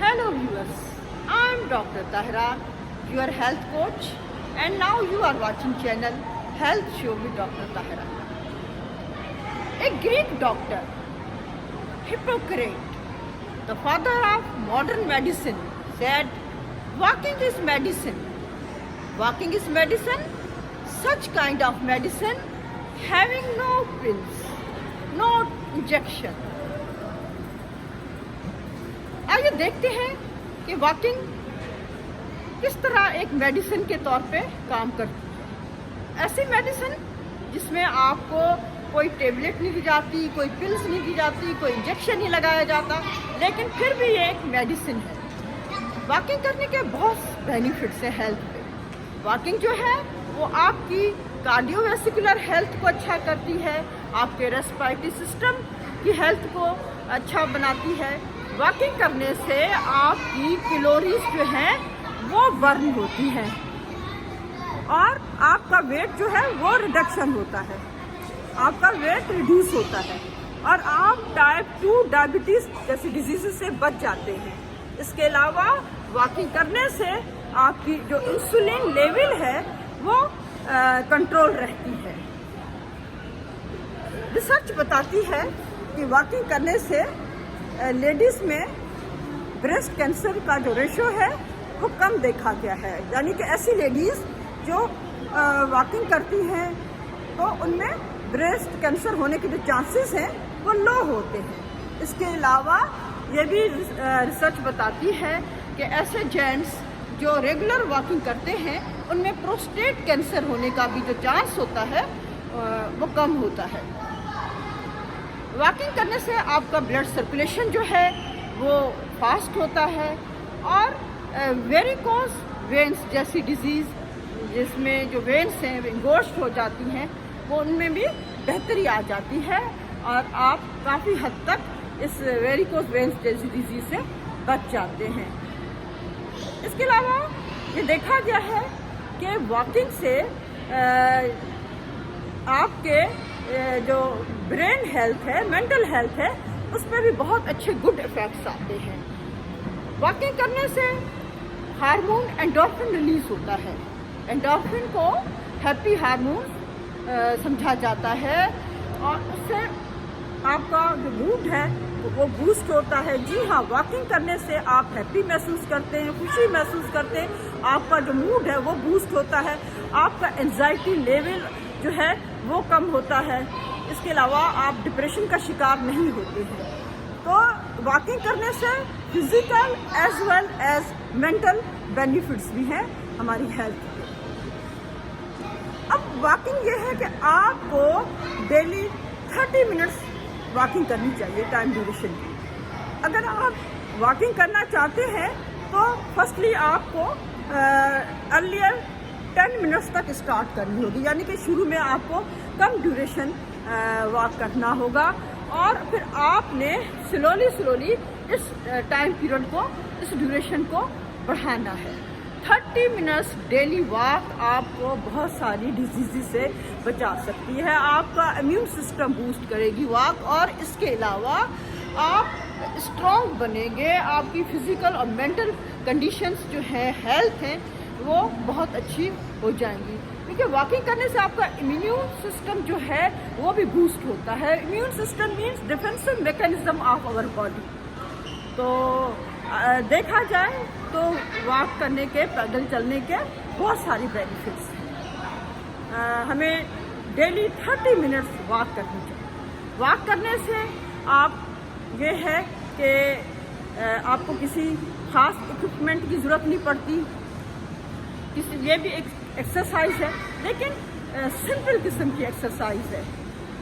Hello viewers, I am Dr. Tahra, your health coach, and now you are watching channel Health Show with Dr. Tahra. A Greek doctor, Hippocrates, the father of modern medicine, said, "Walking is medicine. Walking is medicine, such kind of medicine having no pills, no injection." आइए देखते हैं कि walking किस तरह एक medicine के तौर पे काम करती है। ऐसी मेडिसिन जिसमें आपको कोई टेबलेट नहीं दी जाती, कोई पिल्स नहीं दी जाती, कोई इंजेक्शन नहीं लगाया जाता, लेकिन फिर भी ये एक मेडिसिन है। वॉकिंग करने के बहुत बेनिफिट्स हैं हेल्थ पे। वॉकिंग जो है वो आपकी कार्डियोवैस्कुलर हेल्थ को अच्छा करती है, आपके रेस्पिरेटरी सिस्टम की हेल्थ को अच्छा बनाती है। वॉकिंग करने से आपकी कैलोरीज जो हैं वो बर्न होती हैं और आपका वेट जो है वो रिडक्शन होता है, आपका वेट रिड्यूस होता है और आप टाइप 2 डायबिटीज जैसी डिजीज से बच जाते हैं। इसके अलावा वॉकिंग करने से आपकी जो इंसुलिन लेवल है वो कंट्रोल रहती है। रिसर्च बताती है कि वॉकिंग करने से लेडीज में ब्रेस्ट कैंसर का जो रेशो है वो कम देखा गया है, यानी कि ऐसी लेडीज जो वॉकिंग करती हैं तो उनमें ब्रेस्ट कैंसर होने के जो चांसेस हैं वो लो होते हैं। इसके अलावा ये भी रिसर्च बताती है कि ऐसे जेंट्स जो रेगुलर वॉकिंग करते हैं उनमें प्रोस्टेट कैंसर होने का भी जो चांस होता है वो कम होता है। वॉकिंग करने से आपका ब्लड सर्कुलेशन जो है वो फास्ट होता है और वेरिकोज वेन्स जैसी डिजीज़ जिसमें जो वेन्स हैं इंगोस्ट हो जाती हैं वो उनमें भी बेहतरी आ जाती है और आप काफ़ी हद तक इस वेरिकोज वेन्स जैसी डिजीज़ से बच जाते हैं। इसके अलावा ये देखा गया है कि वॉकिंग से आपके जो ब्रेन हेल्थ है, मेंटल हेल्थ है, उस पर भी बहुत अच्छे गुड इफेक्ट्स आते हैं। वॉकिंग करने से हार्मोन एंडोर्फिन रिलीज होता है। एंडोर्फिन को हैप्पी हार्मोन समझा जाता है और उससे आपका जो मूड है वो बूस्ट होता है। जी हाँ, वॉकिंग करने से आप हैप्पी महसूस करते हैं, खुशी महसूस करते हैं, आपका जो मूड है वो बूस्ट होता है, आपका एंजाइटी लेवल जो है वो कम होता है। इसके अलावा आप डिप्रेशन का शिकार नहीं होते हैं। तो वॉकिंग करने से physical as well as mental benefits भी हैं हमारी हेल्थ के। अब वॉकिंग ये है कि आपको डेली 30 मिनट्स वॉकिंग करनी चाहिए टाइम ड्यूरेशन की। अगर आप वॉकिंग करना चाहते हैं तो फर्स्टली आपको अर्लियर 10 मिनट्स तक स्टार्ट करनी होगी, यानी कि शुरू में आपको कम ड्यूरेशन वॉक करना होगा और फिर आपने स्लोली इस टाइम पीरियड को, इस ड्यूरेशन को बढ़ाना है। 30 मिनट्स डेली वॉक आपको बहुत सारी डिजीज़ से बचा सकती है, आपका इम्यून सिस्टम बूस्ट करेगी वॉक और इसके अलावा आप स्ट्रॉन्ग बनेंगे, आपकी फिजिकल और मेंटल कंडीशंस जो है, हेल्थ हैं, वो बहुत अच्छी हो जाएंगी। क्योंकि वॉकिंग करने से आपका इम्यून सिस्टम जो है वो भी बूस्ट होता है। Immune system means defensive mechanism of our body. तो देखा जाए तो वॉक करने के, पैदल चलने के बहुत सारी बेनिफिट्स हैं। हमें डेली 30 मिनट्स वॉक करनी चाहिए। वॉक करने से आप ये है कि आपको किसी खास इक्विपमेंट की ज़रूरत नहीं पड़ती। ये भी एक एक्सरसाइज है, लेकिन सिंपल किस्म की एक्सरसाइज है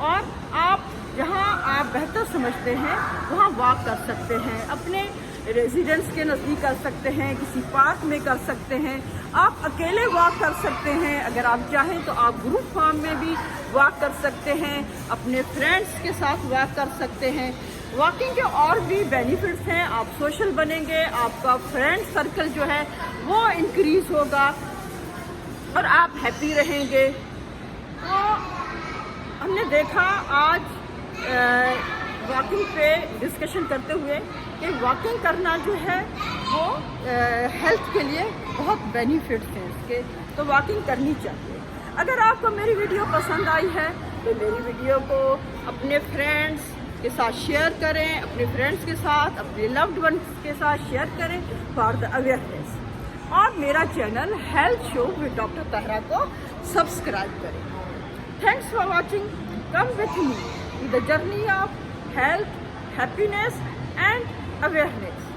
और आप जहाँ आप बेहतर समझते हैं वहाँ वॉक कर सकते हैं। अपने रेजिडेंस के नज़दीक कर सकते हैं, किसी पार्क में कर सकते हैं, आप अकेले वॉक कर सकते हैं। अगर आप चाहें तो आप ग्रुप फॉर्म में भी वॉक कर सकते हैं, अपने फ्रेंड्स के साथ वॉक कर सकते हैं। वॉकिंग के और भी बेनिफिट्स हैं, आप सोशल बनेंगे, आपका फ्रेंड सर्कल जो है वो इंक्रीज होगा और आप हैप्पी रहेंगे। तो हमने देखा आज वॉकिंग पे डिस्कशन करते हुए कि वॉकिंग करना जो है وہ ہیلتھ کے لیے بہت بینیفٹس ہیں اس کے، تو واکنگ کرنی چاہیے۔ اگر آپ کو میری ویڈیو پسند آئی ہے تو میری ویڈیو کو اپنے فرینڈس کے ساتھ شیئر کریں، اپنے فرینڈس کے ساتھ، اپنے لوڈ ونس کے ساتھ شیئر کریں فار دا اویئرنیس، اور میرا channel health show with doctor Tahira کو سبسکرائب کریں۔ Thanks for watching, come with me in the journey of health, happiness and awareness.